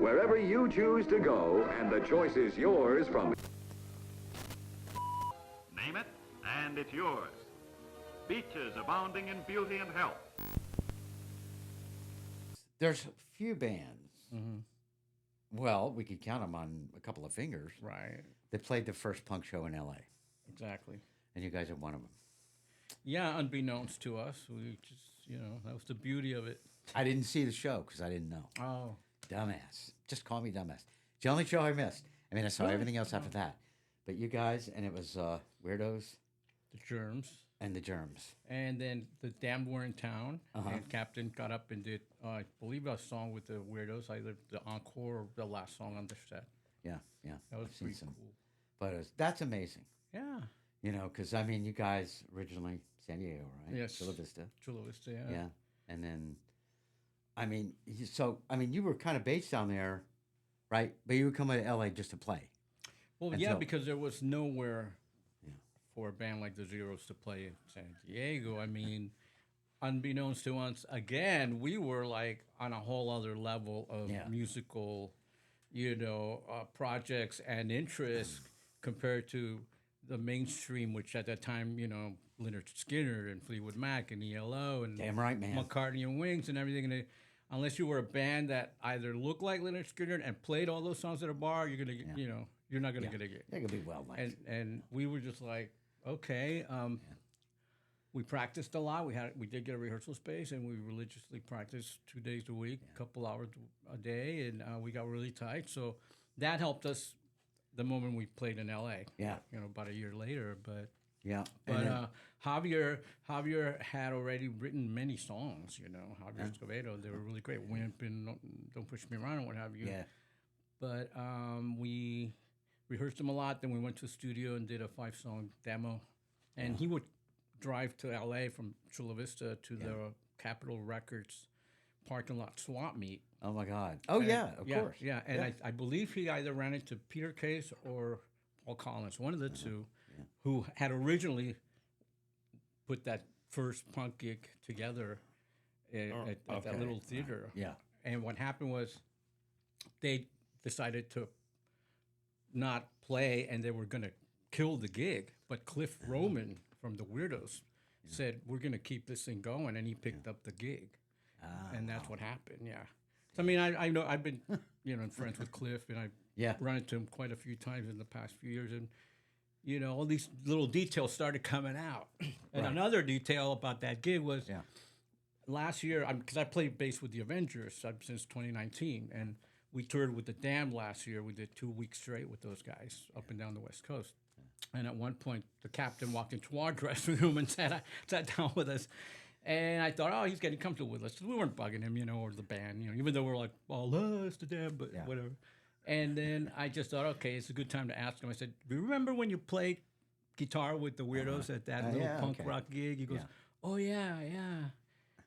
wherever you choose to go, and the choice is yours from... Name it, and it's yours. Beaches abounding in beauty and health. There's few bands. Well, we could count them on a couple of fingers. Right. That played the first punk show in L.A. Exactly. And you guys are one of them. Yeah, unbeknownst to us, we just, that was the beauty of it. I didn't see the show because I didn't know. Oh. Dumbass. Just call me dumbass. It's the only show I missed. I mean, I saw everything else after that. But you guys, and it was Weirdos. The Germs. And the Germs. And then the Damned were in town. And Captain got up and did, I believe, a song with the Weirdos, either the encore or the last song on their set. Yeah. That was pretty cool. But that's amazing. Yeah. Because, I mean, you guys originally San Diego, right? Yes. Chula Vista. Chula Vista, yeah. Yeah. And then, you were kind of based down there, right? But you would come to L.A. just to play. Well, because there was nowhere for a band like the Zeros to play in San Diego. I mean, unbeknownst to us, again, we were like on a whole other level of musical, projects and interests compared to the mainstream, which at that time, Leonard Skinner and Fleetwood Mac and ELO and Damn right, man. McCartney and Wings and everything. And unless you were a band that either looked like Leonard Skinner and played all those songs at a bar, you're gonna, you're not gonna get a gig. They're gonna be well liked. And we were just like, okay. We practiced a lot. We did get a rehearsal space, and we religiously practiced 2 days a week, a couple hours a day, and we got really tight. So that helped us the moment we played in L.A. Yeah. About a year later, but. Yeah. But Javier had already written many songs, Javier Escobedo. They were really great. Wimp and Don't Push Me Around and what have you. Yeah. But we rehearsed them a lot. Then we went to the studio and did a 5-song demo. And he would drive to L.A. from Chula Vista to the Capitol Records parking lot swap meet. Oh, my God. Oh, of course. Yeah, and I believe he either ran into Peter Case or Paul Collins, one of the two, who had originally put that first punk gig together at that little theater. Yeah. And what happened was they decided to not play, and they were going to kill the gig. But Cliff Roman from the Weirdos said, we're going to keep this thing going, and he picked up the gig. And that's what happened, So, I mean, I know I've been, friends with Cliff, and I've run into him quite a few times in the past few years, and all these little details started coming out. And another detail about that gig was last year, because I played bass with the Avengers since 2019, and we toured with the Damned last year. We did 2 weeks straight with those guys up and down the West Coast. And at one point, the captain walked into our dressing room and sat down with us. And I thought, he's getting comfortable with us. We weren't bugging him, or the band, even though we're like, it's the Damned, but whatever. And then I just thought, okay, it's a good time to ask him. I said, do you remember when you played guitar with the Weirdos at that little punk rock gig? He goes, oh, yeah.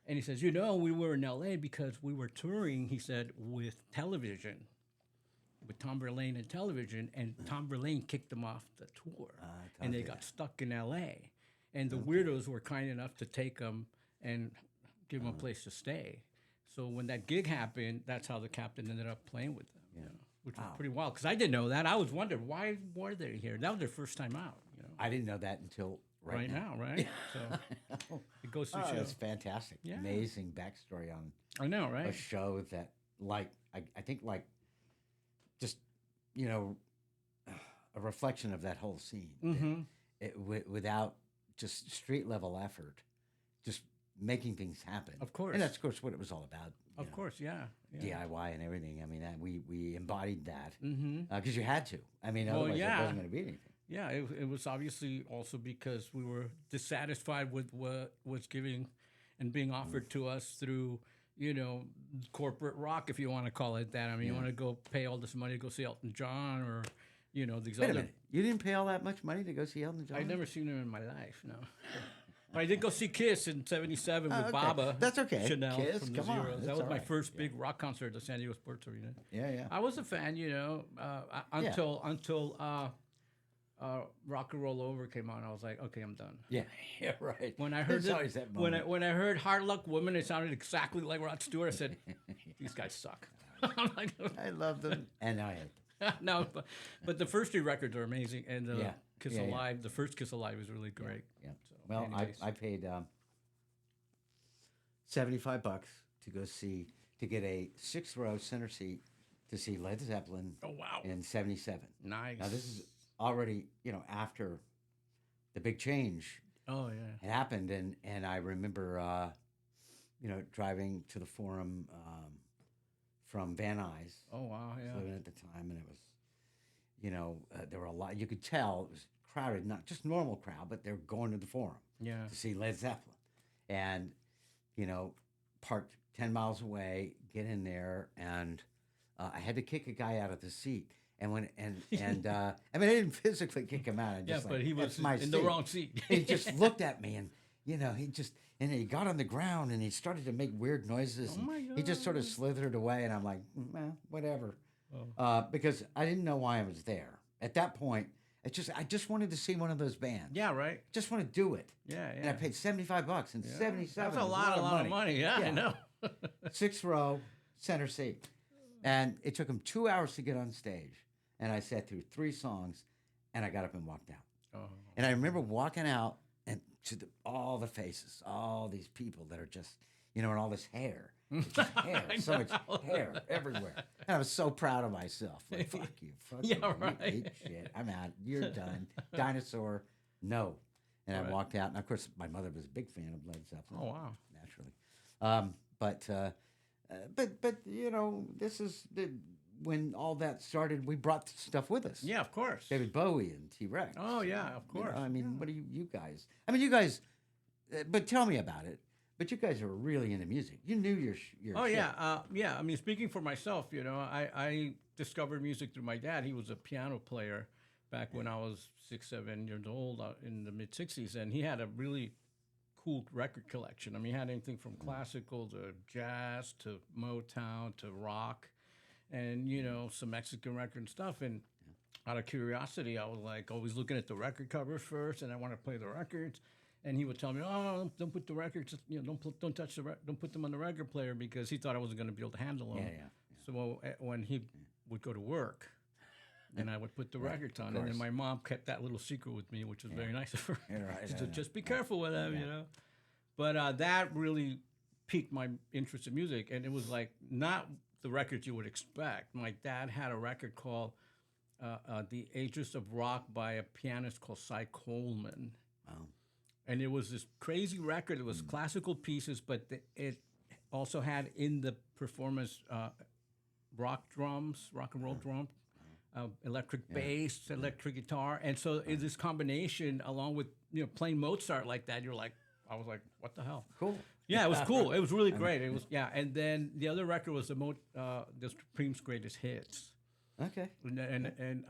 And he says, we were in L.A. because we were touring, he said, with television, with Tom Verlaine and television, and Tom Verlaine kicked them off the tour. And they got stuck in L.A. And the Weirdos were kind enough to take them and give them a place to stay. So when that gig happened, that's how the captain ended up playing with them. Which was pretty wild, because I didn't know that. I was wondering, why were they here? That was their first time out. I didn't know that until right now. Right? So it goes to show. That's fantastic. Yeah. Amazing backstory on I know, right? a show that, I think, just, a reflection of that whole scene. Mm-hmm. Without just street-level effort, just making things happen. Of course. And that's, of course, what it was all about. Of course, yeah. DIY and everything. I mean, we embodied that Mm-hmm. because you had to. I mean, otherwise it wasn't going to be anything. Yeah, it was obviously also because we were dissatisfied with what was giving and being offered to us through, corporate rock, if you want to call it that. I mean, you want to go pay all this money to go see Elton John or, these Wait other... a minute. You didn't pay all that much money to go see Elton John? I'd never seen him in my life, no. But I did go see Kiss in '77 with Baba. That's okay. Chanel Kiss, from the come on. Zeros. That was my first big rock concert at the San Diego Sports Arena. Yeah. I was a fan, until Rock and Roll Over came on. I was like, okay, I'm done. Yeah, right. When I heard There's always that moment. when I heard Hard Luck Woman, it sounded exactly like Rod Stewart. I said, these guys suck. I'm like, I love them, and I hate them. no, but the first 3 records are amazing, and Yeah. Kiss Yeah, yeah. Alive, the first Kiss Alive is really great. Yeah. So, Well, anyways. I paid $75 to go to get a 6th row center seat to see Led Zeppelin Oh wow, in '77. nice. Now this is already after the big change Oh yeah. had happened, and I remember driving to the Forum from Van Nuys. Oh wow, yeah. Living at the time, and it was, there were a lot. You could tell it was crowded, not just normal crowd, but they were going to the Forum Yeah. to see Led Zeppelin, and parked 10 miles away, get in there, and I had to kick a guy out of the seat. And I didn't physically kick him out. I just but he was "That's my in the seat." wrong seat. He just looked at me, and he got on the ground, and he started to make weird noises. Oh and my he just sort of God. slithered away, and I'm like, whatever, Oh. because I didn't know why I was there at that point. I just wanted to see one of those bands. Yeah, right. Just want to do it. Yeah, And yeah. I paid $75 and Yeah. 77. That's a is lot of money. Yeah, I Yeah. know. 6th row, center seat. And it took him 2 hours to get on stage. And I sat through 3 songs, and I got up and walked out. Oh. And I remember walking out and to all the faces, all these people that are just, and all this hair. It's just hair, so much hair everywhere. And I was so proud of myself. Like, fuck you. Yeah, You right. ate shit. I'm out. You're done. Dinosaur, no. And I Right. walked out. And, of course, my mother was a big fan of Led Zeppelin. Oh wow. Naturally. But this is when all that started. We brought stuff with us. Yeah, of course. David Bowie and T-Rex. Oh yeah, of course. I mean, what do you guys? I mean, you guys. But tell me about it. But you guys are really into music. You knew your Oh shit. yeah, yeah. I mean, speaking for myself, I discovered music through my dad. He was a piano player back when I was 6, 7 years old, in the mid '60s, and he had a really cool record collection. I mean, he had anything from classical to jazz to Motown to rock, and some Mexican record and stuff. And out of curiosity, I was like always looking at the record covers first, and I want to play the records. And he would tell me, "Oh, don't put the records, don't touch don't put them on the record player," because he thought I wasn't going to be able to handle them. Yeah. So when he would go to work, and I would put the records on, and then course. my mom kept that little secret with me, which was very nice of her. Yeah, right, She yeah, said, yeah. "Just be careful with them," But that really piqued my interest in music, and it was like not the records you would expect. My dad had a record called "The Ages of Rock" by a pianist called Cy Coleman. Wow. And it was this crazy record. It was classical pieces, but it also had in the performance rock and roll drum, electric bass, electric guitar. And so it's this combination, along with playing Mozart like that, I was like, what the hell? Cool. Yeah, it was cool. It was really great. It was And then the other record was the Supreme's Greatest Hits. Okay. And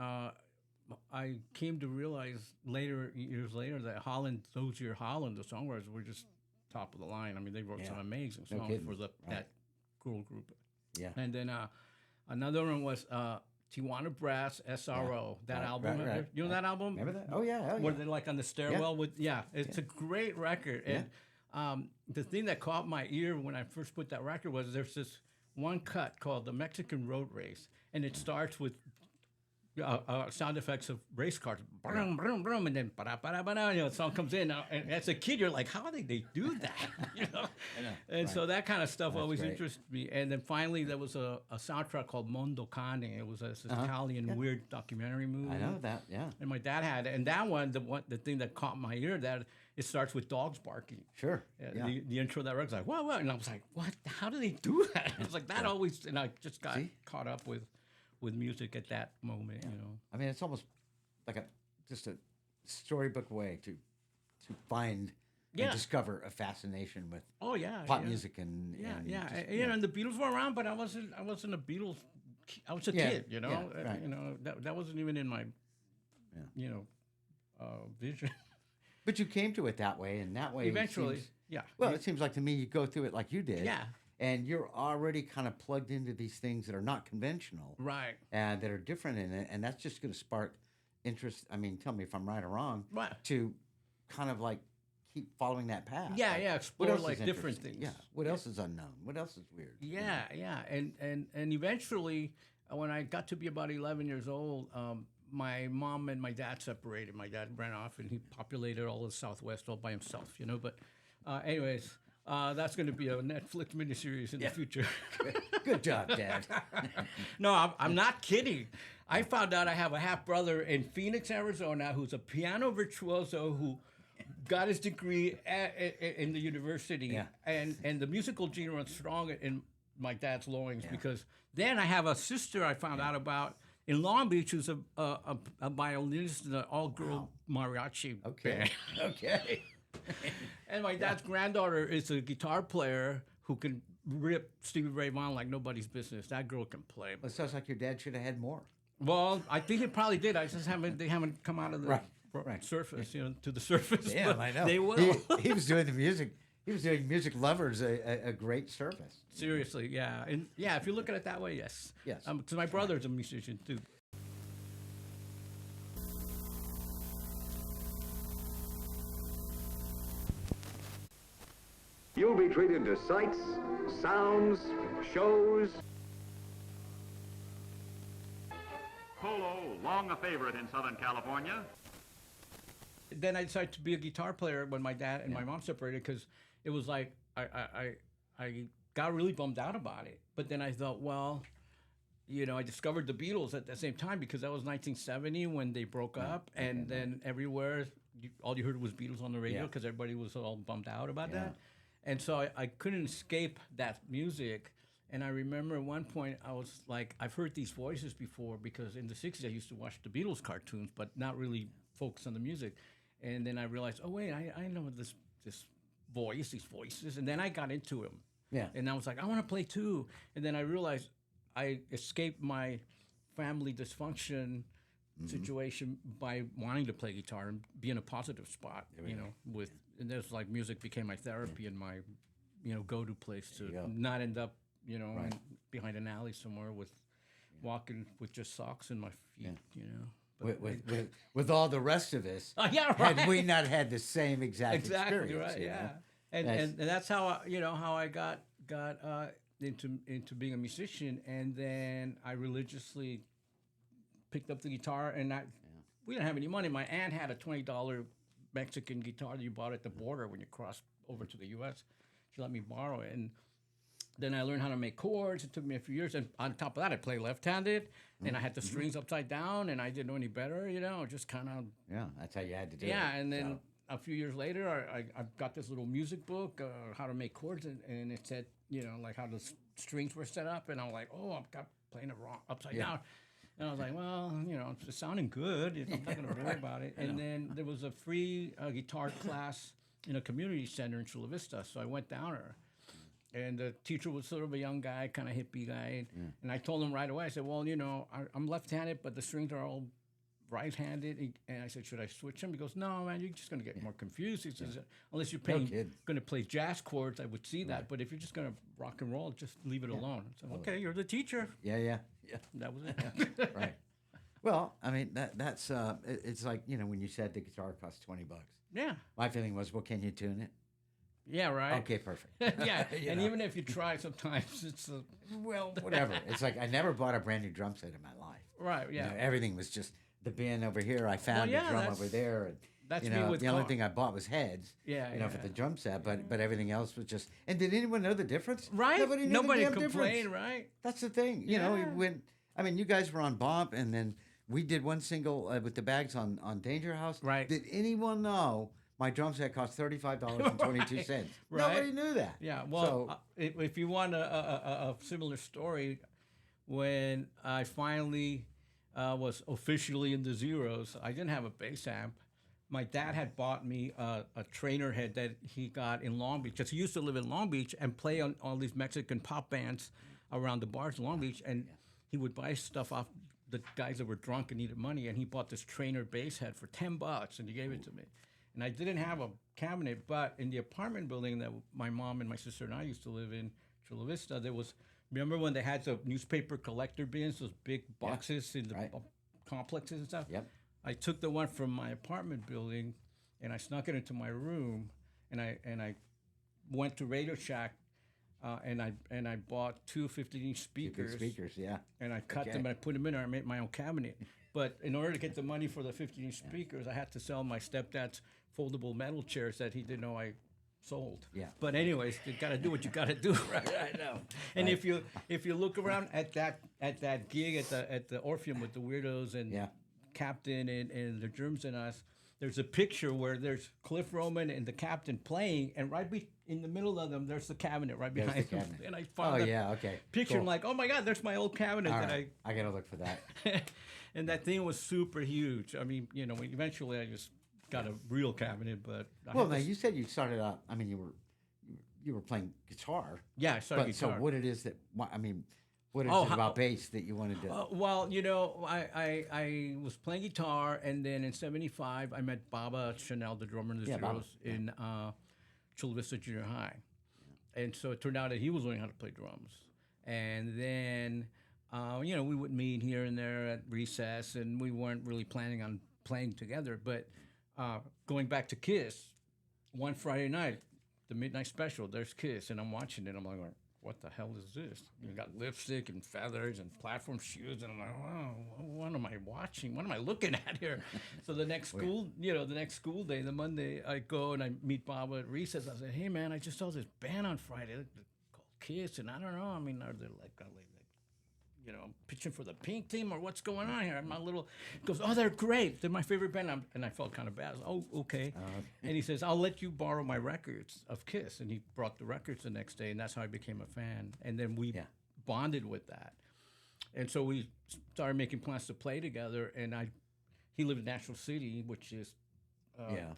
I came to realize years later, that Dozier Holland, the songwriters, were just top of the line. I mean, they wrote some amazing No songs kidding. for Right. that girl group. Yeah. And then another one was Tijuana Brass, SRO. That Right, album. right. You know that album? Remember that? Oh yeah. Hell Where yeah. they're like on the stairwell it's a great record. And the thing that caught my ear when I first put that record was there's this one cut called the Mexican Road Race, and it starts with sound effects of race cars, brum, brum, brum, and then the song comes in. And as a kid, you're like, how did they do that? I know. And so that kind of stuff always great. interested me. And then finally, there was a soundtrack called Mondo Cane. It was this Italian weird documentary movie. I know that. Yeah. And my dad had it. And that one, the thing that caught my ear, that it starts with dogs barking. Sure. Yeah. The intro of that record's like, what? And I was like, what? How do they do that? I was like, that always, and I just got caught up with music at that moment, I mean, it's almost like just a storybook way to find and discover a fascination with Oh yeah, pop music and and the Beatles were around, but I wasn't a Beatles. I was a kid, right. that wasn't even in my, vision. But you came to it that way, and that way Eventually, it seems, yeah. Well, it seems like to me you go through it like you did. Yeah. And you're already kind of plugged into these things that are not conventional. Right. And that are different in it, and that's just going to spark interest. I mean, tell me if I'm right or wrong. Right. To kind of like keep following that path. Yeah, Like, yeah, what explore else is like different interesting? things. Yeah. What else is unknown? What else is weird? Yeah, yeah, and eventually, when I got to be about 11 years old, my mom and my dad separated. My dad ran off, and he populated all of Southwest all by himself, you know. But, anyways, that's going to be a Netflix miniseries in the future. Good job, Dad. No, I'm not kidding. I found out I have a half brother in Phoenix, Arizona, who's a piano virtuoso who got his degree in the university, Yeah. and the musical gene runs strong in my dad's loins because then I have a sister I found out about in Long Beach who's a violinist in an all-girl mariachi band. Okay. And my dad's granddaughter is a guitar player who can rip Stevie Ray Vaughan like nobody's business. That girl can play. Well, it sounds like your dad should have had more. Well, I think it probably did. They haven't come out of the surface, you know, to the surface. Yeah, I know. They will. He was doing the music. He was doing music lovers a great service. Seriously, yeah, and yeah, if you look at it that way, yes. Yes. Because my brother's a musician too. You'll be treated to sights, sounds, shows. Polo, long a favorite in Southern California. Then I decided to be a guitar player when my dad and my mom separated because it was like I got really bummed out about it. But then I thought, well, you know, I discovered the Beatles at the same time because that was 1970 when they broke up, and then everywhere all you heard was Beatles on the radio because everybody was all bummed out about that. And so I couldn't escape that music. And I remember at one point I was like, I've heard these voices before because in the 60s I used to watch the Beatles cartoons, but not really focus on the music. And then I realized, oh, wait, I know this voice, these voices. And then I got into them. Yeah. And I was like, I want to play too. And then I realized I escaped my family dysfunction situation by wanting to play guitar and be in a positive spot, you know, and there's like music became my therapy and my, you know, go-to place to not end up, you know, behind an alley somewhere with walking with just socks in my feet, you know. With all the rest of us, had we not had the same exact experience, right, you yeah. know? And that's how I got into being a musician, and then I religiously picked up the guitar, and we didn't have any money. My aunt had a $20 Mexican guitar that you bought at the border when you crossed over to the U.S. She let me borrow it, and then I learned how to make chords. It took me a few years, and on top of that, I play left-handed, and I had the strings upside down, and I didn't know any better, you know, just kind of. Yeah, that's how you had to do it. Yeah, and then a few years later, I got this little music book, how to make chords, and it said, you know, like how the strings were set up, and I'm like, oh, I'm playing it wrong, upside down. And I was like, well, you know, it's sounding good. I'm not going to worry about it. And then there was a free guitar class in a community center in Chula Vista, so I went down there. And the teacher was sort of a young guy, kind of hippie guy. And I told him right away, I said, well, you know, I'm left-handed, but the strings are all right-handed. And I said, should I switch them? He goes, no, man, you're just going to get more confused. He says, unless you're going to play jazz chords, I would see that. But if you're just going to rock and roll, just leave it alone. I said, okay, you're the teacher. Yeah. That was it. Right. Well, I mean, that's it's like, you know, when you said the guitar costs $20. Yeah. My feeling was, well, can you tune it? Yeah, right. Okay, perfect. Yeah, and know. even if you try, sometimes it's well, whatever. It's like I never bought a brand new drum set in my life. Right. Yeah. You know, everything was just the bin over here. I found the drum over there, and that's you me know, with the only thing I bought was heads. Yeah, you know, for the drum set, but everything else was just. And did anyone know the difference? Right. Nobody knew Nobody the damn complained. difference. Right. That's the thing. You know, when I mean, you guys were on Bump, and then we did one single with the Bags on Danger House. Right. Did anyone know? My drum set cost $35.22. Right. Nobody knew that. Yeah. Well, if you want a similar story, when I finally was officially in the zeros, I didn't have a bass amp. My dad had bought me a trainer head that he got in Long Beach, because he used to live in Long Beach and play on all these Mexican pop bands around the bars in Long Beach, and he would buy stuff off the guys that were drunk and needed money, and he bought this trainer bass head for $10, and he gave it to me. And I didn't have a cabinet, but in the apartment building that my mom and my sister and I used to live in, Chula Vista, there was, remember when they had the newspaper collector bins, those big boxes in the complexes and stuff? Yep. I took the one from my apartment building and I snuck it into my room, and I went to Radio Shack, and I bought two 15-inch speakers. Speakers, yeah. And I cut them and I put them in there. I made my own cabinet. But in order to get the money for the 15-inch speakers, I had to sell my stepdad's foldable metal chairs that he didn't know I sold. Yeah. But anyways, you got to do what you got to do. Right, I know. And if you look around at that gig at the Orpheum with the Weirdos and Captain and the Germs and Us, there's a picture where there's Cliff Roman and the Captain playing, and in the middle of them, there's the cabinet right behind them. And I found picture. Cool. I'm like, oh my God, there's my old cabinet. I got to look for that. And that thing was super huge. I mean, eventually I just got a real cabinet, but now you said you started out. I mean, you were playing guitar. Yeah, I started guitar. So what it is that what is it about bass that you wanted to? Well, I was playing guitar, and then in '75 I met Baba Chanel, the drummer of the Zeros, in Chula Vista Junior High, and so it turned out that he was learning how to play drums, and then. We would meet here and there at recess, and we weren't really planning on playing together. But going back to Kiss, one Friday night, the midnight special, there's Kiss, and I'm watching it. I'm like, what the hell is this? You got lipstick and feathers and platform shoes, and I'm like, oh, what am I watching? What am I looking at here? So the next school day, the Monday, I go and I meet Bob at recess. I said, hey man, I just saw this band on Friday called Kiss, and I don't know. I mean, are they like pitching for the Pink team or what's going on here? I'm a little. He goes, oh, they're great. They're my favorite band. And I felt kind of bad. I was, oh, okay. And he says, I'll let you borrow my records of Kiss. And he brought the records the next day, and that's how I became a fan. And then we bonded with that. And so we started making plans to play together. And he lived in National City, which is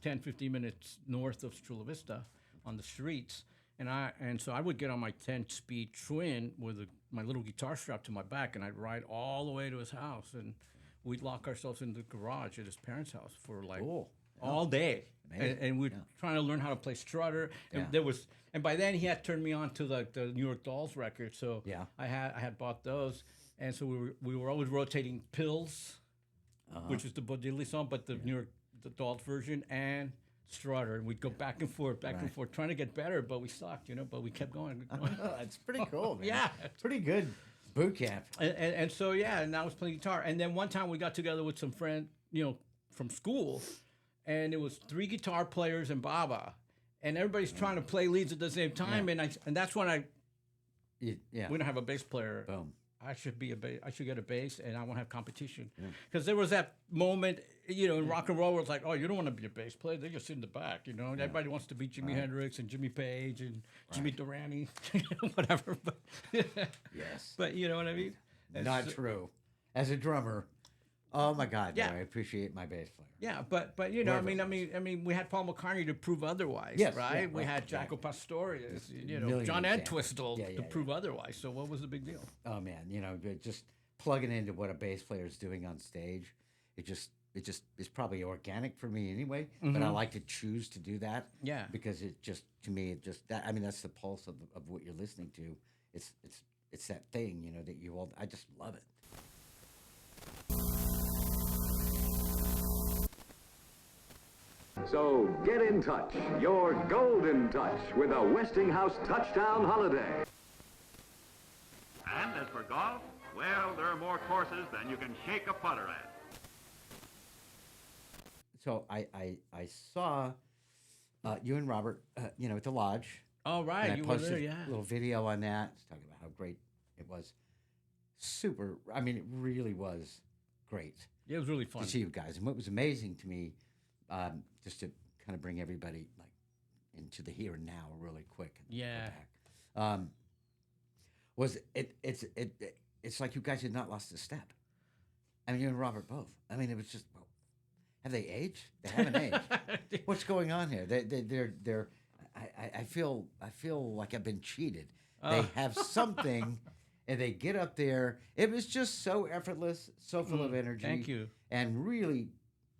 10, 15 minutes north of Chula Vista on the streets. And so I would get on my 10-speed twin with my little guitar strapped to my back, and I'd ride all the way to his house, and we'd lock ourselves in the garage at his parents' house for all day, and we're trying to learn how to play Strutter. And and by then he had turned me on to the New York Dolls record, so I had bought those, and so we were always rotating Pills, which is the Bo Diddley song, but the New York the Dolls version and Strutter, and we'd go back and forth, trying to get better, but we sucked, but we kept going. It's pretty cool, man. Yeah. It's pretty good boot camp. And so, and I was playing guitar. And then one time we got together with some friend, from school, and it was 3 guitar players and Baba, and everybody's trying to play leads at the same time, and that's when we don't have a bass player. Boom. I should get a bass, and I won't have competition. Because there was that moment, in rock and roll where it's like, oh, you don't want to be a bass player. They just sit in the back, Everybody wants to be Jimi Hendrix and Jimmy Page and Jimmy Durante, whatever. But yes. But you know what I mean? Not true. As a drummer, oh my God, I appreciate my bass player. Yeah, but I mean, we had Paul McCartney to prove otherwise, right? Yeah, we had Jaco Pastorius, John Entwistle to prove otherwise. So what was the big deal? Oh man, just plugging into what a bass player is doing on stage, it just is probably organic for me anyway. But I like to choose to do that. Yeah, because to me that's the pulse of what you're listening to. It's that thing that you all. I just love it. So get in touch, your golden touch, with a Westinghouse touchdown holiday. And as for golf, well, there are more courses than you can shake a putter at. So I saw you and Robert, at the lodge. Oh, right. And I posted a little video on that, talking about how great it was. Super. I mean, it really was great. Yeah, it was really fun to see you guys. And what was amazing to me, just to kind of bring everybody into the here and now really quick. Was it's like you guys had not lost a step. I mean, you and Robert both. I mean, it was just, have they aged? They haven't aged. What's going on here? They're. I feel like I've been cheated. They have something, and they get up there. It was just so effortless, so full of energy. Thank you. And really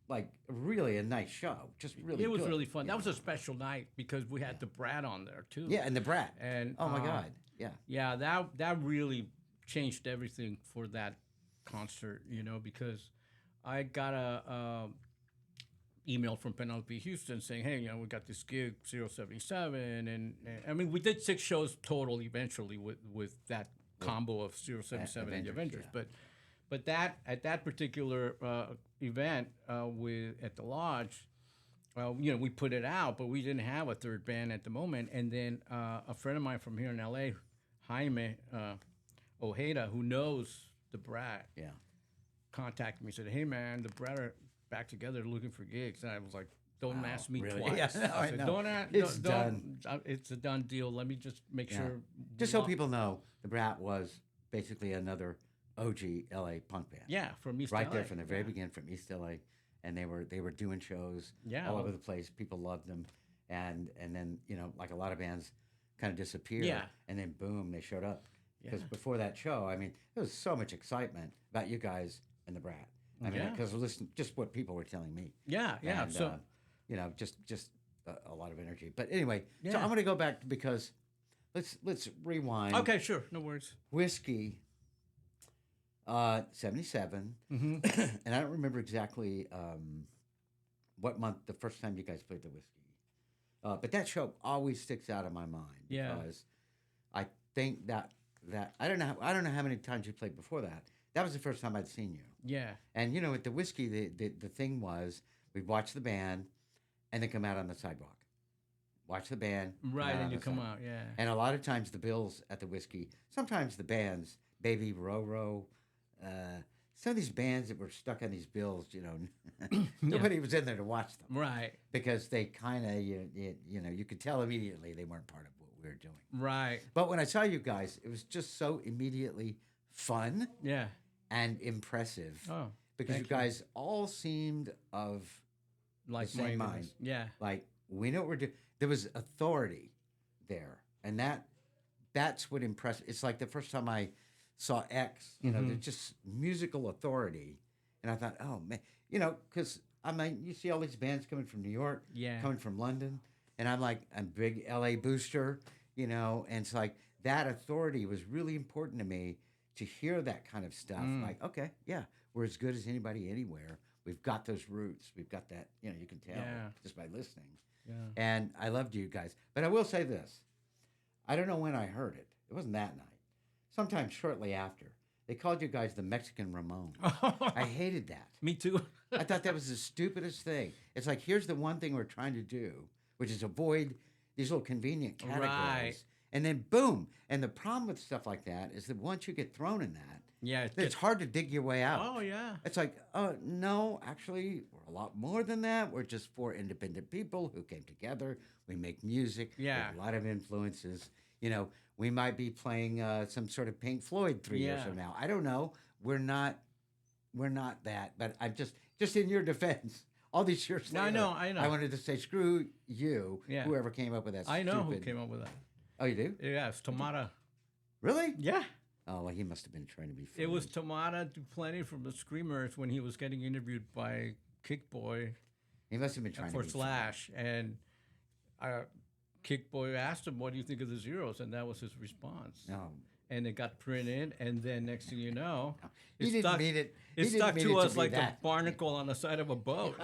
a nice show. Just really. It was good, really fun. That was a special night because we had the Brat on there too. Yeah, and the Brat. And oh my God, yeah. Yeah, that really changed everything for that concert. Because I got email from Penelope Houston saying, hey, we got this gig 077, and I mean we did 6 shows total eventually with that combo of 077 and the Avengers, yeah. but that at that particular event at the lodge, we put it out, but we didn't have a third band at the moment, and then a friend of mine from here in L.A., Jaime Ojeda, who knows the Brat, Yeah. contacted me and said, hey man, the Brat are back together looking for gigs, and I was like, don't ask me really? twice. Yeah, no, I said, know. don't ask, It's don't, it's a done deal. Let me just make Yeah. sure. Just so people know, the Brat was basically another OG LA punk band. Yeah, from East Right LA. there from the very beginning, from East LA, and they were doing shows Yeah. all over the place. People loved them, and then like a lot of bands kind of disappeared. Yeah. And then boom, they showed up. Because Yeah. before that show, I mean, there was so much excitement about you guys and the Brat. I mean, Yeah. because listen, just what people were telling me. Yeah, yeah. And, So just a lot of energy. But anyway, so Yeah. I'm going to go back because let's rewind. okay, sure, no worries. Whiskey, 77, Mm-hmm. and I don't remember exactly what month the first time you guys played the Whiskey. But that show always sticks out in my mind Yeah. because I think that I don't know how many times you played before that. That was the first time I'd seen you. Yeah, And at the Whiskey, the thing was we'd watch the band and then come out on the sidewalk. Watch the band. right, on and you the come sidewalk. out. Yeah, And a lot of times the bills at the Whiskey, sometimes the bands, Baby Roro, some of these bands that were stuck on these bills, nobody was in there to watch them right, because they kind of, you could tell immediately they weren't part of what we were doing. right. But when I saw you guys, it was just so immediately fun Yeah. and impressive Oh, because you thank you. guys all seemed of Like same mindedness. mind. Yeah. like we know what we're doing. There was authority there, and that's what impressed. It's like the first time I saw X. There's just musical authority, and I thought, oh man, because I mean, you see all these bands coming from New York, Yeah. coming from London, and I'm like, I'm a big LA booster, and it's like that authority was really important to me to hear that kind of stuff. Like, okay, yeah, we're as good as anybody anywhere. We've got those roots. We've got that. You can tell Yeah. just by listening. Yeah. And I loved you guys. But I will say this. I don't know when I heard it. It wasn't that night. Sometime shortly after. They called you guys the Mexican Ramones. I hated that. Me too. I thought that was the stupidest thing. It's like, here's the one thing we're trying to do, which is avoid these little convenient categories. Right. And then boom. And the problem with stuff like that is that once you get thrown in that, Yeah. it's hard to dig your way out. Oh yeah. It's like, oh, no, actually, we're a lot more than that. We're just 4 independent people who came together. We make music. We Yeah. have a lot of influences. We might be playing some sort of Pink Floyd 3 years Yeah. from now. I don't know. We're not that. But I'm just in your defense. All these years No, later, I know. I wanted to say, screw you, Yeah. whoever came up with that I know who stupid- came up with that. Oh, you do? Yeah, it's Tomata. Really? Yeah. Oh, well, he must have been trying to be funny. It was Tomata Duplanty from the Screamers when he was getting interviewed by Kickboy He must have been trying for to be funny. Slash, and Kickboy asked him, "What do you think of the Zeros?" And that was his response. No. And it got printed, and then next thing you know, He didn't mean it. He It didn't stuck mean to it to us be like that. a barnacle on the side of a boat,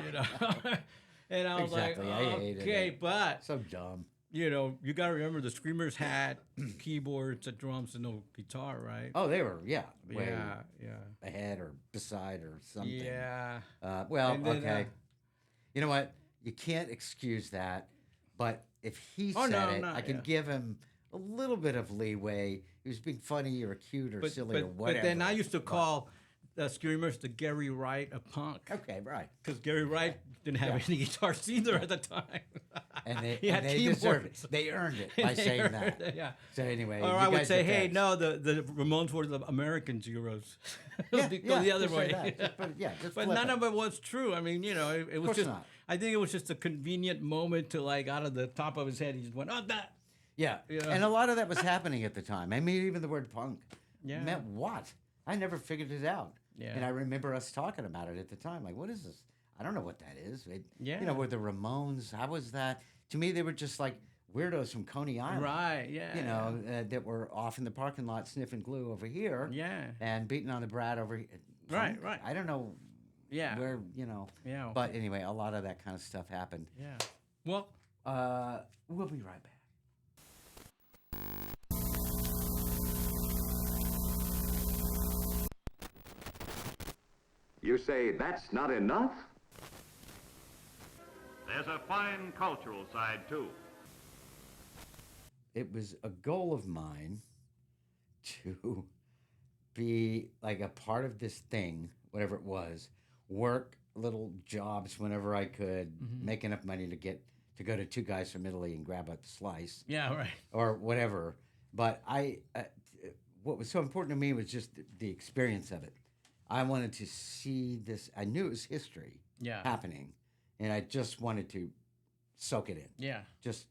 And I was Exactly, I like, hated okay, it. but So dumb. you got to remember the Screamers had keyboards, and drums, and no guitar, right? Oh, they were, way yeah, yeah, ahead or beside or something. yeah. Well, And then, okay. You know what? You can't excuse that. But if he Oh, said no, it, no, I can yeah. give him a little bit of leeway. He was being funny or cute or silly or whatever. But then I used to call the Screamers the Gary Wright of punk. Okay, right. Because Gary Wright didn't have any guitars either at the time. And they, He had and they deserved keyboards. it. They earned it by They saying earned that. it, yeah. So anyway, Or you I would guys say, are hey, best. no, the Ramones were the American Zeros. Yeah, Go the other just say way. that. Just put- yeah, just But flip none it. of it was true. I mean, it was course just. not. I think it was just a convenient moment to out of the top of his head, he just went, "Oh, that." Yeah. Yeah. And a lot of that was happening at the time. I mean, even the word punk Yeah. meant what? I never figured it out. Yeah. And I remember us talking about it at the time. Like, what is this? I don't know what that is. Yeah. Were the Ramones, how was that? To me, they were just like weirdos from Coney Island. Right. Yeah. That were off in the parking lot sniffing glue over here. Yeah. And beating on the Brat over here. Right, right. I don't know Yeah. where, you know. Yeah. But anyway, a lot of that kind of stuff happened. Yeah. Well, We'll be right back. You say that's not enough? There's a fine cultural side, too. It was a goal of mine to be like a part of this thing, whatever it was, work little jobs whenever I could, make enough money to go to two guys from Italy and grab a slice. yeah, right. Or whatever. But what was so important to me was just the experience of it. I wanted to see this. I knew it was history happening, and I just wanted to soak it in. Yeah. Just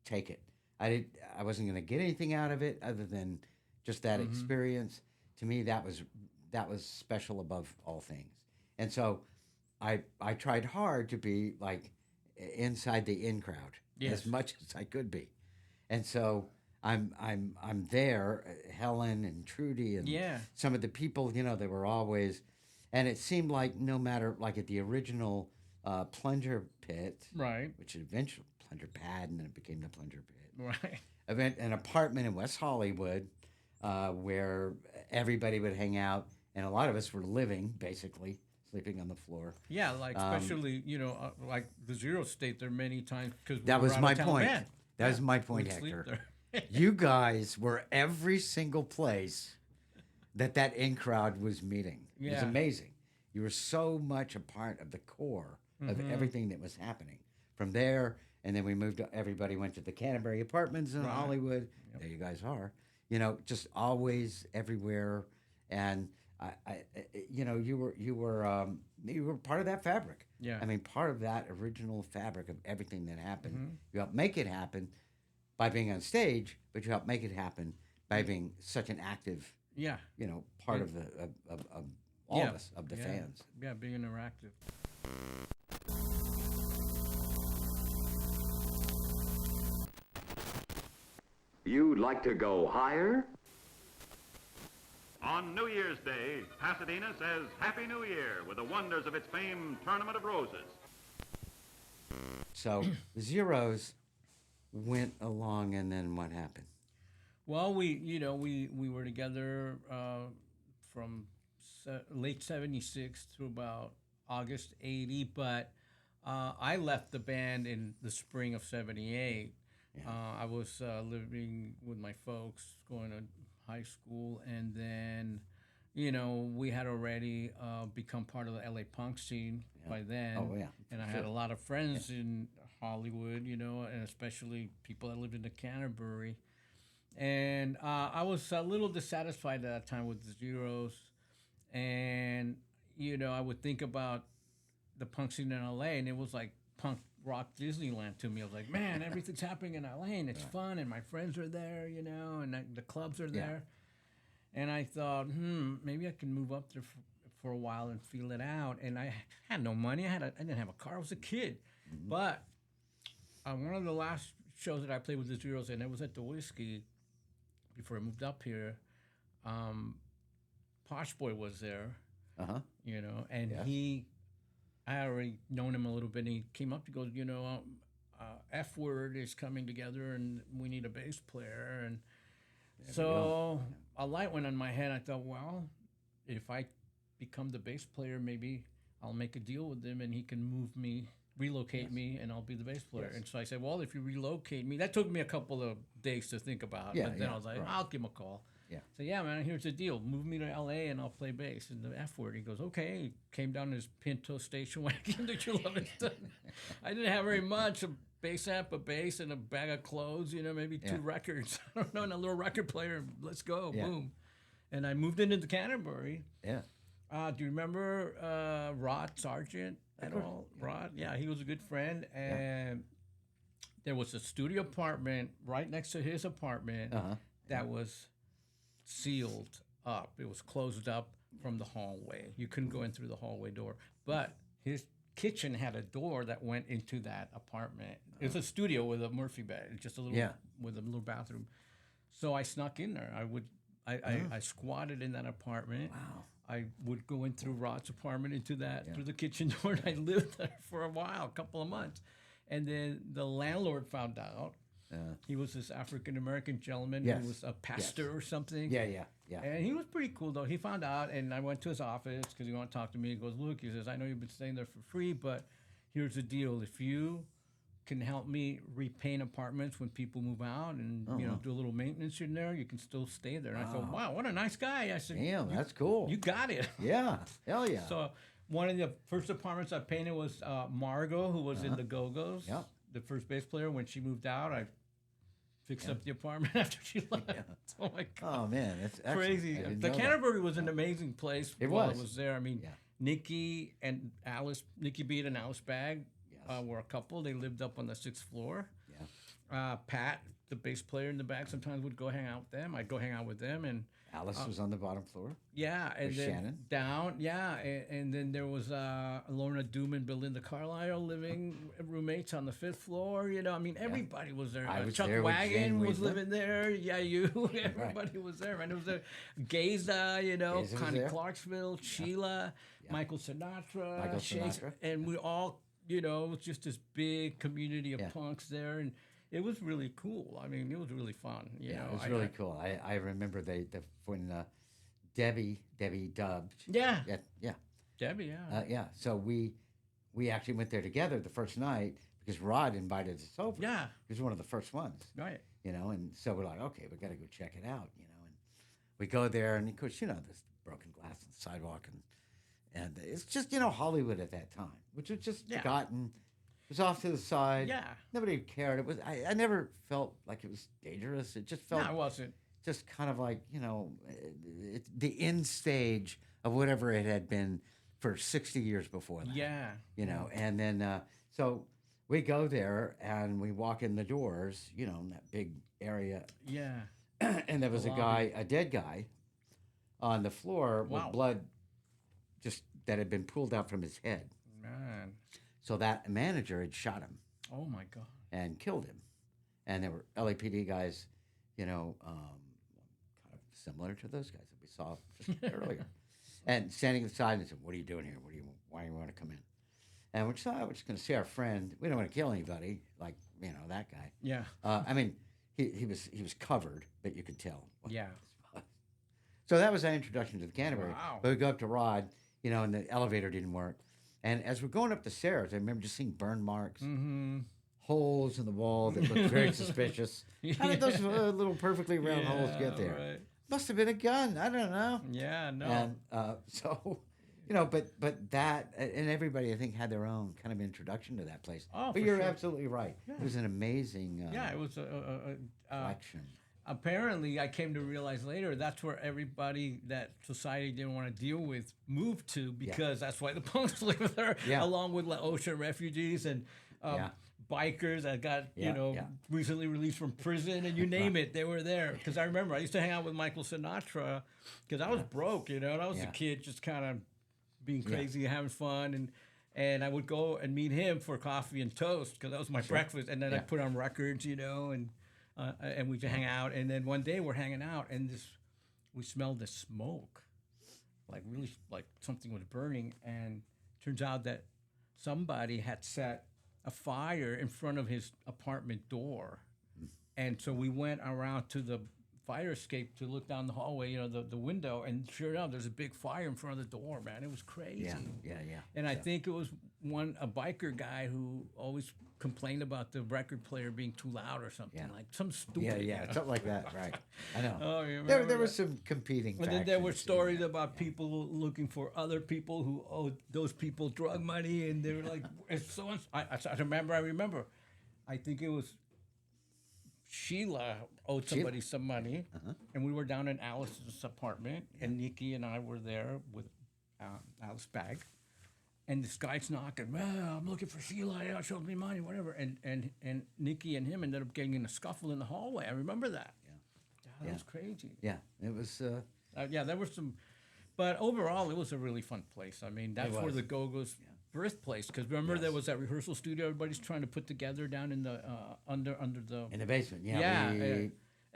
take it. I wasn't going to get anything out of it other than just that experience. To me, that was special above all things. And so I tried hard to be like inside the in crowd as much as I could be. And so I'm there, Helen and Trudy and some of the people, you know, they were always, and it seemed like no matter, like at the original plunger pit, Right. which eventually plunger pad, and then it became the plunger pit. Right. An apartment in West Hollywood where everybody would hang out, and a lot of us were living, basically, sleeping on the floor. Yeah, like especially, you know, like the Zero State there many times because That was my point. That was my point, Hector. You guys were every single place that in crowd was meeting. It was amazing. You were so much a part of the core of everything that was happening. From there, and then we moved. Everybody went to the Canterbury Apartments in Hollywood. Yep. There you guys are. You know, just always everywhere. And you know, you were part of that fabric. Yeah. I mean, part of that original fabric of everything that happened. You helped make it happen by being on stage, but you helped make it happen by being such an active, you know, part of all of us, of the fans. Yeah, being interactive. You'd like to go higher? On New Year's Day, Pasadena says Happy New Year with the wonders of its famed Tournament of Roses. So the Zeros went along, and then what happened? Well, we were together from late '76 through about August '80, but I left the band in the spring of '78. I was living with my folks, going to high school, and then, you know, we had already become part of the LA punk scene by then. Oh, yeah. And I had a lot of friends in Hollywood, you know, and especially people that lived in the Canterbury. And I was a little dissatisfied at that time with the Zeros. And, you know, I would think about the punk scene in LA, and it was like punk rock Disneyland to me. I was like, man, everything's happening in LA, and it's fun, and my friends are there, you know, and the clubs are there. And I thought, maybe I can move up there for a while and feel it out. And I had no money. I didn't have a car. I was a kid. But one of the last shows that I played with the Zeros, and it was at the Whiskey before I moved up here, Posh Boy was there, you know, and I had already known him a little bit, and he came up to go, you know, F Word is coming together, and we need a bass player. And so a light went on my head. I thought, well, if I become the bass player, maybe I'll make a deal with him, and he can relocate me, and I'll be the bass player. And so I said, well, if you relocate me, that took me a couple of days to think about. But then I was like, I'll give him a call. So yeah, man, here's the deal. Move me to LA and I'll play bass. And the F Word, he goes, okay. He came down in his Pinto station wagon that you love and stuff. I didn't have very much, a bass amp, a bass, and a bag of clothes, you know, maybe 2 records. I don't know, and a little record player. Let's go, boom. And I moved into the Canterbury. Do you remember Rod Sargent at all? Rod? Yeah, he was a good friend. And there was a studio apartment right next to his apartment that was sealed up. It was closed up from the hallway. You couldn't go in through the hallway door. But his kitchen had a door that went into that apartment. It was a studio with a Murphy bed, just a little with a little bathroom. So I snuck in there. I squatted in that apartment. I would go in through Rod's apartment into that through the kitchen door, and I lived there for a while, a couple of months, and then the landlord found out. He was this African American gentleman who was a pastor or something. Yeah. And he was pretty cool though. He found out, and I went to his office because he wanted to talk to me. He goes, "Look," he says, "I know you've been staying there for free, but here's the deal: if you can help me repaint apartments when people move out, and do a little maintenance in there, you can still stay there." And I thought, "Wow, what a nice guy!" I said, Damn, that's cool. You got it. Yeah, hell yeah. So one of the first apartments I painted was Margot, who was in the Go-Go's. Yeah. The first bass player. When she moved out, I fixed up the apartment after she left. Oh my God. Oh man, that's excellent. Crazy. I didn't The know that. Canterbury was an amazing place It while was. I was there. I mean, Nikki Beat and Alice Bagg were a couple. They lived up on the 6th floor. Yeah. Pat, the bass player in the back, sometimes would go hang out with them. I'd go hang out with them, and Alice was on the bottom floor. yeah, and With then Shannon? down, and then there was Lorna Doom and Belinda Carlisle living roommates on the 5th floor. I mean, everybody was there. I was Chuck there with Wagon Jane was Weaver. living there. Yeah, you. Everybody was there, and it was a Geza, was Connie there. Clarksville, Sheila, Michael Sinatra, Michael Shakes- Sinatra. and we all, it was just this big community of punks there, and it was really cool. I mean, it was really fun. Yeah, it was really cool. I remember when Debbie dubbed. Yeah. Yeah. Debbie, yeah. Yeah. So we actually went there together the first night because Rod invited us over. Yeah. He was one of the first ones. Right. And so we're like, okay, we got to go check it out. And we go there, and of course, there's broken glass on the sidewalk, and it's just Hollywood at that time, which was just forgotten. It was off to the side. Yeah. Nobody cared. It was. I never felt like it was dangerous. It just felt. No, it wasn't. Just kind of like the end stage of whatever it had been for 60 years before that. Yeah. And then so we go there and we walk in the doors, in that big area, Yeah. and there was a dead guy, on the floor with blood, just that had been pulled out from his head. Man. So that manager had shot him Oh my God. and killed him, and there were LAPD guys, kind of similar to those guys that we saw just earlier, and standing aside and said, "What are you doing here? Why do you want to come in?" And we're just going to see our friend. We don't want to kill anybody, like that guy. Yeah. I mean, he was covered, but you could tell. Yeah. So that was our introduction to the Canterbury. Wow. But we go up to Rod, and the elevator didn't work. And as we're going up the stairs, I remember just seeing burn marks, holes in the wall that looked very suspicious. How did those little perfectly round holes get there? Right. Must have been a gun. I don't know. Yeah, no. And so, but that, and everybody, I think, had their own kind of introduction to that place. Oh, but for you're sure. absolutely right. It was an amazing yeah, it was a collection. apparently, I came to realize later that's where everybody that society didn't want to deal with moved to, because that's why the punks live there, along with Laotian refugees and bikers that got recently released from prison, and you name it, they were there. Because I remember I used to hang out with Michael Sinatra because I was broke, and I was a kid just kind of being crazy, having fun, and I would go and meet him for coffee and toast because that was my breakfast, and then I'd put on records, and we'd hang out. And then one day we're hanging out, and we smelled this smoke, like really like something was burning. And turns out that somebody had set a fire in front of his apartment door. And so we went around to the fire escape to look down the hallway, the window, and sure enough, there's a big fire in front of the door, man. It was crazy. Yeah. And I think it was a biker guy who always complained about the record player being too loud or something, like some stupid. Yeah, something like that, right? I know. Oh, you there remember were some competing. And then there were factions. stories about people looking for other people who owed those people drug money, and they were like, I remember, I think it was Sheila owed somebody some money, and we were down in Alice's apartment, and Nikki and I were there with Alice Bagg, and this guy's knocking. Well, I'm looking for Sheila. Yeah, she owed me money, whatever. And Nikki and him ended up getting in a scuffle in the hallway. I remember that. That was crazy. Yeah, it was. There were some, but overall, it was a really fun place. I mean, that's where was. the Go-Go's birthplace. Because remember, there was that rehearsal studio everybody's trying to put together down in the under the In the basement, yeah.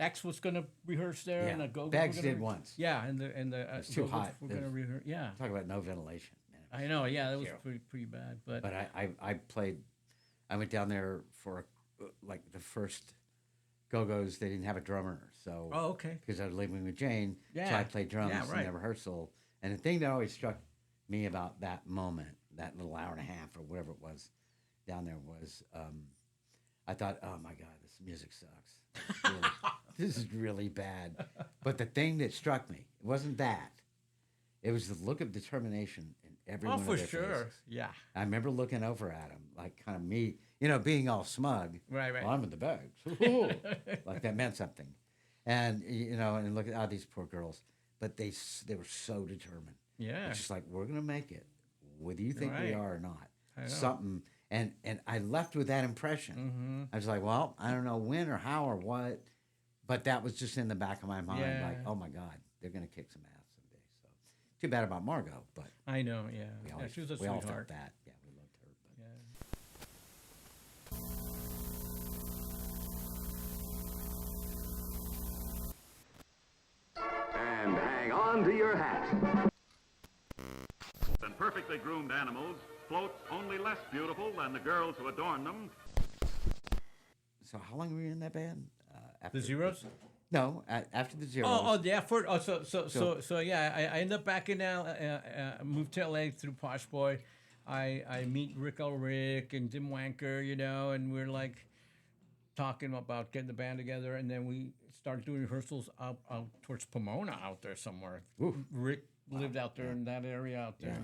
X was going to rehearse there, and the Go-Go's Bags were gonna did once. Yeah, and the It's too Go-Go's hot. were going to rehearse. Yeah, Talk about no ventilation. Man. I know. Yeah, that was Terrible. pretty bad. But But I played. I went down there for like the first Go-Go's. They didn't have a drummer, so oh, okay. because I was living with Jane, so Yeah. I played drums Yeah, in right. the rehearsal. And the thing that always struck me about that moment, that little hour and a half or whatever it was down there, was I thought, oh my God, this music sucks. This is really bad. But the thing that struck me, it wasn't that. It was the look of determination in every Oh, one for of their sure. faces. Yeah. I remember looking over at him, like kind of me, being all smug. Right. Well, I'm in the bags. Like that meant something. And, and look at these poor girls. But they were so determined. Yeah. It's just like, we're going to make it, whether you think we Right. are or not. I know. Something. And I left with that impression. Mm-hmm. I was like, well, I don't know when or how or what. But that was just in the back of my mind. Yeah. Like, oh, my God, they're going to kick some ass someday. So too bad about Margot. But I know. Yeah. we, Yeah, always, she was a we all felt sweetheart. that. Yeah, we loved her. But. Yeah. And hang on to your hat. And perfectly groomed animals float only less beautiful than the girls who adorn them. So how long were you in that band? After The Zeros? No, after the Zeros. Yeah. So yeah, I end up back in moved to LA through Posh Boy. I meet Rick Ulrich and Dim Wanker, and we're like talking about getting the band together, and then we start doing rehearsals out towards Pomona out there somewhere. Oof. Rick lived out there in that area out there,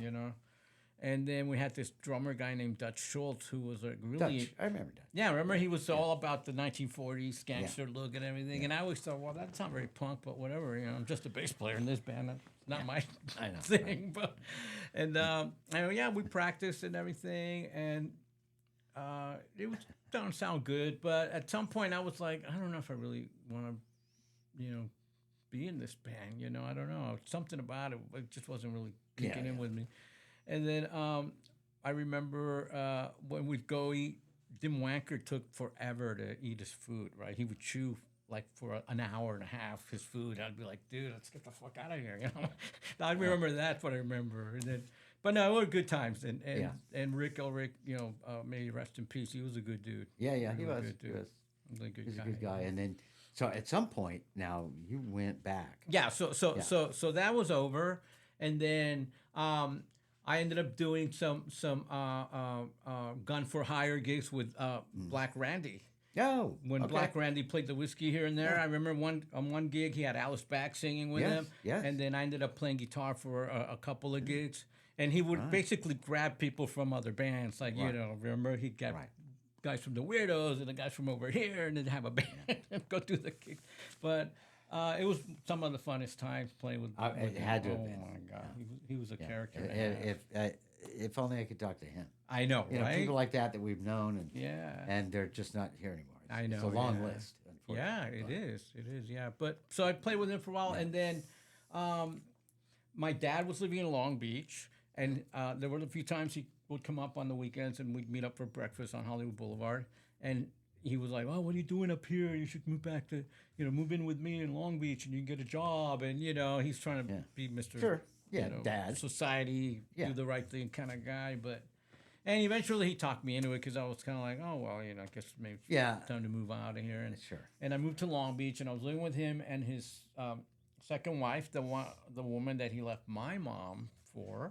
And then we had this drummer guy named Dutch Schultz, who was a really Dutch. I remember that. yeah, remember he was all about the 1940s gangster look and everything, and I always thought, well, that's not very punk, but whatever, I'm just a bass player in this band. That's not my I know, thing, but we practiced and everything, and it was don't sound good, but at some point I was like, I don't know if I really want to, be in this band. I don't know, something about it just wasn't really kicking in with me. And then I remember when we'd go eat, Dim Wanker took forever to eat his food, right? He would chew like for an hour and a half his food. I'd be like, dude, let's get the fuck out of here. I remember that's what I remember. And then, but no, it were good times. And Rick Ulrich, may he rest in peace. He was a good dude. Yeah, he was a was. good dude. He was. He was a good He's guy. a good guy. And then, so at some point, now you went back. Yeah. So that was over, and then I ended up doing some gun for hire gigs with Black Randy. Oh, When okay. Black Randy played the whiskey here and there, Yeah. I remember on one gig he had Alice Back singing with Yes, him, yes. and then I ended up playing guitar for a couple of gigs, and he would basically grab people from other bands, like remember he'd get guys from the Weirdos and the guys from over here, and then have a band and go do the gigs. But it was some of the funnest times playing with. It had to have oh been. my God, he was a character. If only I could talk to him. I know, right? People like that we've known, and and they're just not here anymore. I know, It's a long yeah. list. Yeah, unfortunately, it is. Yeah, but so I played with him for a while, and then my dad was living in Long Beach, and there were a few times he would come up on the weekends, and we'd meet up for breakfast on Hollywood Boulevard, and he was like, "Oh, what are you doing up here? You should move back to, move in with me in Long Beach, and you can get a job." And he's trying to be Mr. Sure. Yeah, dad. Society, do the right thing kind of guy, and eventually he talked me into it because I was kind of like, oh well, I guess maybe it's time to move out of here. And Sure. And I moved to Long Beach, and I was living with him and his second wife, the woman that he left my mom for,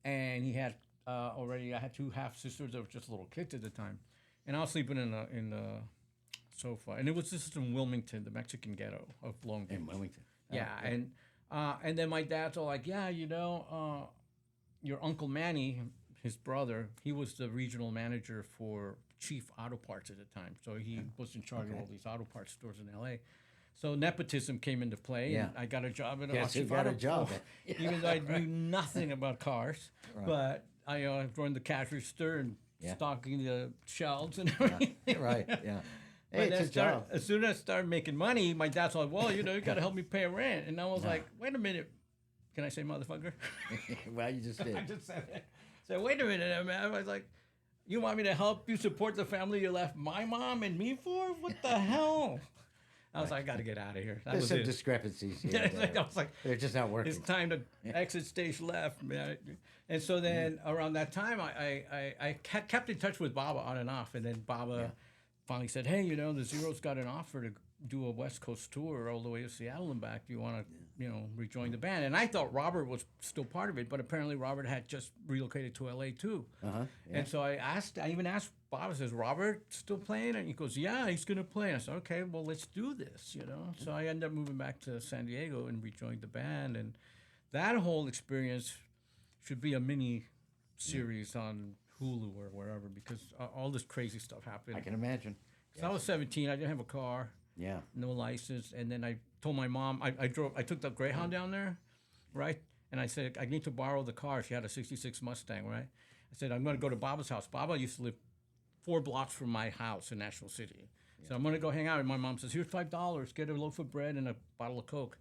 and he had already. I had two half sisters that were just little kids at the time, and I was sleeping in the sofa, and it was just in Wilmington, the Mexican ghetto of Long Beach. In Wilmington. Yeah, and then my dad's all like, yeah, your Uncle Manny, his brother, he was the regional manager for Chief Auto Parts at the time. So he was in charge of all these auto parts stores in L.A. So nepotism came into play, and I got a job at Yes, you Chief got Auto a job. even though I knew nothing about cars. Right. But I joined the cash register and stocking the shelves and everything. Right, yeah. But Hey, it's a job. as soon as I started making money, my dad's like, well, you got to help me pay rent. And I was like, wait a minute. Can I say motherfucker? Well, you just did. I just said it. So wait a minute, man. I was like, you want me to help you support the family you left my mom and me for? What the hell? I was like, I got to get out of here. That There's was some it. discrepancies here. and there. I was like, They're just not working. it's time to exit stage left, man. And so then around that time, I kept in touch with Baba on and off. And then Baba finally said, hey, the Zeros got an offer to do a West Coast tour all the way to Seattle and back. Do you want to, rejoin the band? And I thought Robert was still part of it, but apparently Robert had just relocated to LA too. And so I even asked Bob, says, Robert still playing? And he goes, yeah, he's going to play. And I said, okay, well, let's do this, So I ended up moving back to San Diego and rejoined the band. And that whole experience should be a mini series on Hulu or wherever, because all this crazy stuff happened. I can imagine. I was 17. I didn't have a car. Yeah. No license. And then I told my mom, I took the Greyhound down there, right? And I said, I need to borrow the car. She had a 66 Mustang, right? I said, I'm going to go to Baba's house. Baba used to live 4 blocks from my house in National City. So I'm going to go hang out. And my mom says, here's $5. Get a loaf of bread and a bottle of Coke.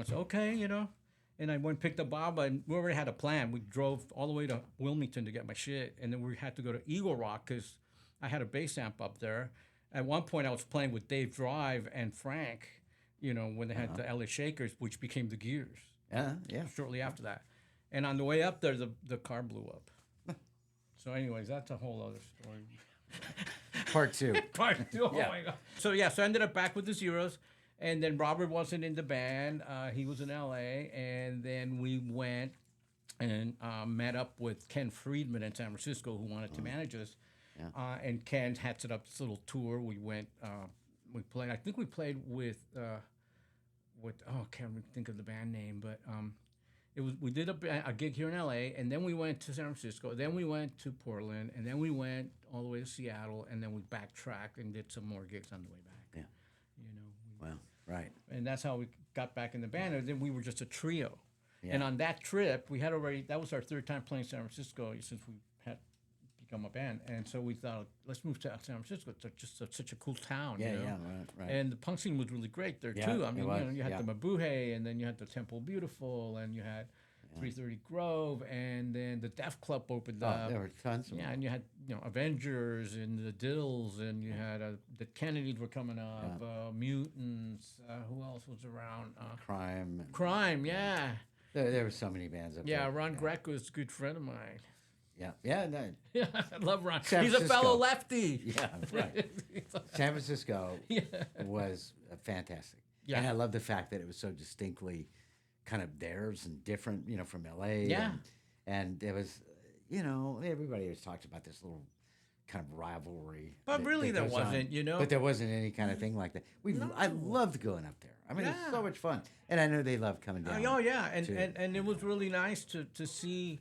So okay, And I went and picked up Baba, and we already had a plan. We drove all the way to Wilmington to get my shit. And then we had to go to Eagle Rock because I had a bass amp up there. At one point, I was playing with Dave Drive and Frank, when they had the LA Shakers, which became the Gears. Yeah. Shortly after that. And on the way up there, the car blew up. So anyways, that's a whole other story. Part 2. Part 2, oh my God. So I ended up back with the Zeros. And then Robert wasn't in the band. He was in LA. And then we went and met up with Ken Friedman in San Francisco, who wanted to manage us. Yeah. And Ken had set up this little tour. We went, we played, I think we played with I can't think of the band name, but we did a gig here in LA, and then we went to San Francisco, then we went to Portland, and then we went all the way to Seattle, and then we backtracked and did some more gigs on the way back. Yeah. Well, right. And that's how we got back in the band. And then we were just a trio. Yeah. And on that trip, that was our 3rd time playing San Francisco since we had become a band. And so we thought, let's move to San Francisco. It's just such a cool town. Yeah, right. And the punk scene was really great there, Yeah, too. I mean, you had yeah. the Mabuhay, and then you had the Temple Beautiful, and you had 330 Grove, and then the Def Club opened up. There were tons of them. Yeah, and you had Avengers and the Dills, and you had the Kennedys were coming up, Mutants. Who else was around? Crime. Yeah. There were so many bands up there. Yeah, Ron Greco is a good friend of mine. Yeah. No. Yeah, I love Ron. San He's a Francisco. fellow lefty. Yeah, right. San Francisco was fantastic. Yeah. And I love the fact that it was so distinctly kind of theirs and different, from LA. Yeah. And there was, everybody always talks about this little kind of rivalry. But really there goes on. wasn't, But there wasn't any kind of thing like that. I loved going up there. I mean, it was so much fun. And I know they loved coming down. Oh, yeah. And it was really nice to see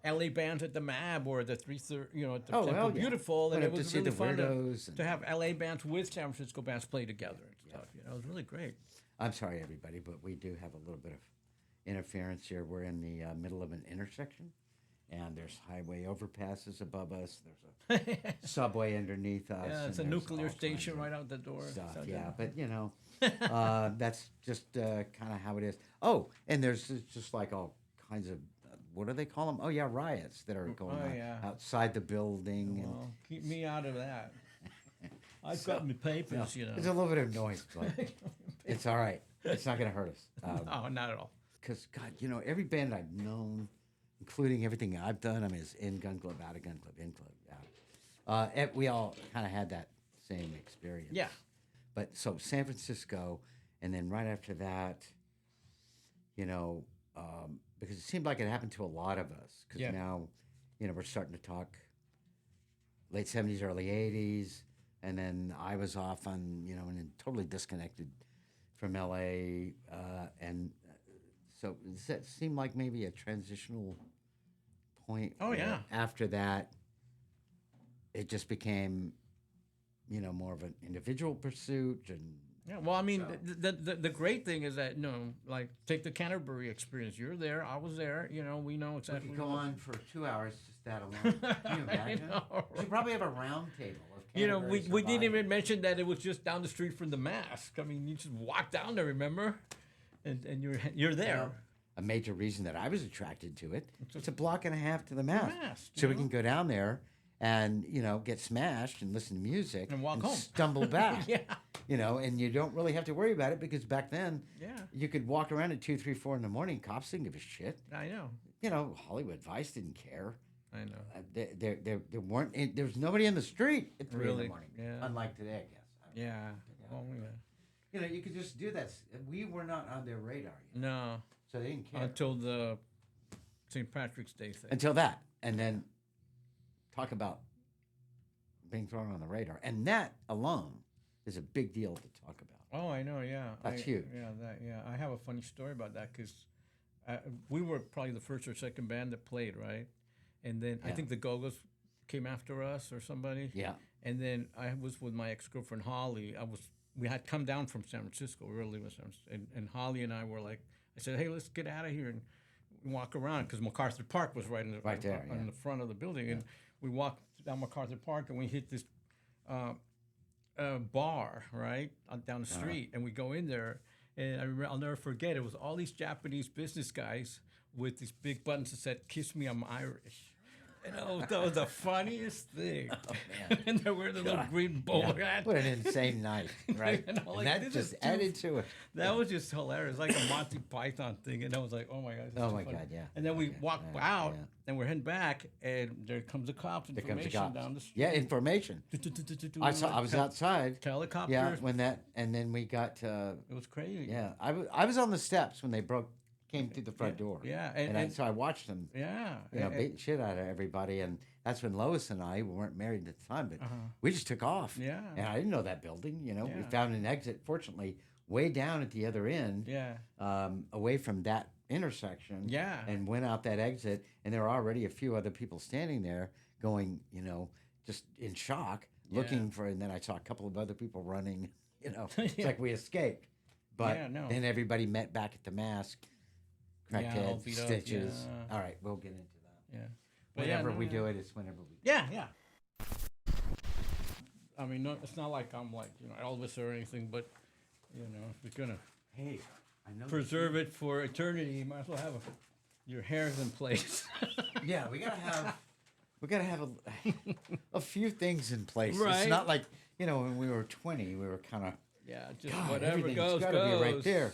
LA bands at the MAB or the 330, at the Temple Beautiful. And Went it up to was see really the fun Weirdos to have LA bands with San Francisco bands play together and stuff. It was really great. I'm sorry, everybody, but we do have a little bit of interference here. We're in the middle of an intersection, and there's highway overpasses above us. There's a subway underneath us. Yeah, it's a nuclear station right out the door. Stuff, So, yeah, but that's just kind of how it is. Oh, and there's just like all kinds of what do they call them? Oh yeah, riots that are going on outside the building. Well, keep me out of that. I've got my papers, There's a little bit of noise, but it's all right. It's not going to hurt us. No, not at all. Because, God, every band I've known, including everything I've done, I mean, it's in Gun Club, out of Gun Club, in club, out. We all kind of had that same experience. Yeah. But so San Francisco, and then right after that, because it seemed like it happened to a lot of us. Because now, we're starting to talk late 70s, early 80s. And then I was off on, and totally disconnected from LA. And so does that seem like maybe a transitional point? Oh, yeah. After that, it just became, more of an individual pursuit. And Yeah, well, I mean, the great thing is that, like, take the Canterbury experience. You're there. I was there. We know we exactly. could go on for 2 hours just that alone. Can you imagine? We should probably have a round table of Canterbury we didn't survivors. even mention that it was just down the street from the Mask. I mean, you just walk down there, remember? And you're there. A major reason that I was attracted to it. It's a block and a half to the Mask. Mask, So we can go down there and get smashed and listen to music And walk home. stumble back. Yeah. And you don't really have to worry about it because back then, Yeah. you could walk around at 2, 3, 4 in the morning. Cops didn't give a shit. I know. Hollywood Vice didn't care. I know. There weren't. There was nobody in the street at 3 in the Really? morning. Yeah. Unlike today, I guess. Yeah. Oh, yeah. You could just do that. We were not on their radar yet, No. so they didn't care Until the St. Patrick's Day thing. until that, and then talk about being thrown on the radar, and that alone is a big deal to talk about. Oh, I know. Yeah. That's huge. Yeah. I have a funny story about that because we were probably the first or second band that played, right? And then I Yeah. think the Go-Go's came after us or somebody. Yeah. And then I was with my ex-girlfriend Holly. We had come down from San Francisco. We were living in San Francisco, and Holly and I were like, I said, hey, let's get out of here and walk around because MacArthur Park was right in the there, on yeah. the front of the building, and we walked down MacArthur Park and we hit this bar right down the street, and we go in there, and I'll never forget. It was all these Japanese business guys with these big buttons that said "Kiss me, I'm Irish." And that was the funniest thing. Oh, man. And they were the little green bowler hat. What an insane night, right? And I'm And like, that this just is added to it. That was just hilarious, like a Monty Python thing. And I was like, oh my God. this is Oh too my funny. God, yeah. And then we Okay, walk yeah, out, yeah. and we're heading back, and there comes the cops. There comes the Information cops. down the street. Yeah, information. I was outside. Helicopters. Yeah, and then we got. It was crazy. Yeah, I was on the steps when they came through the front door. Yeah, so I watched them. Yeah. Beat the shit out of everybody, and that's when Lois and I weren't married at the time, but we just took off. Yeah. And I didn't know that building. We Yeah. found an exit, fortunately, way down at the other end. Yeah. Away from that intersection. Yeah. And went out that exit, and there were already a few other people standing there, going, just in shock, looking for. And then I saw a couple of other people running. It's like we escaped. But Yeah, no. then everybody met back at the mask. Cracked Yeah, all heads, beat up, stitches. yeah. All right, we'll get into that. Yeah. Whenever we do it, it's whenever we. Yeah, yeah. I mean, no, it's not like I'm like Elvis or anything, but if you're gonna Hey, I know. preserve it for eternity, you might as well have your hairs in place. Yeah, we gotta have a few things in place. Right. It's not like when we were 20, we were kind of Yeah, just God, whatever everything's goes, gotta goes. be right there.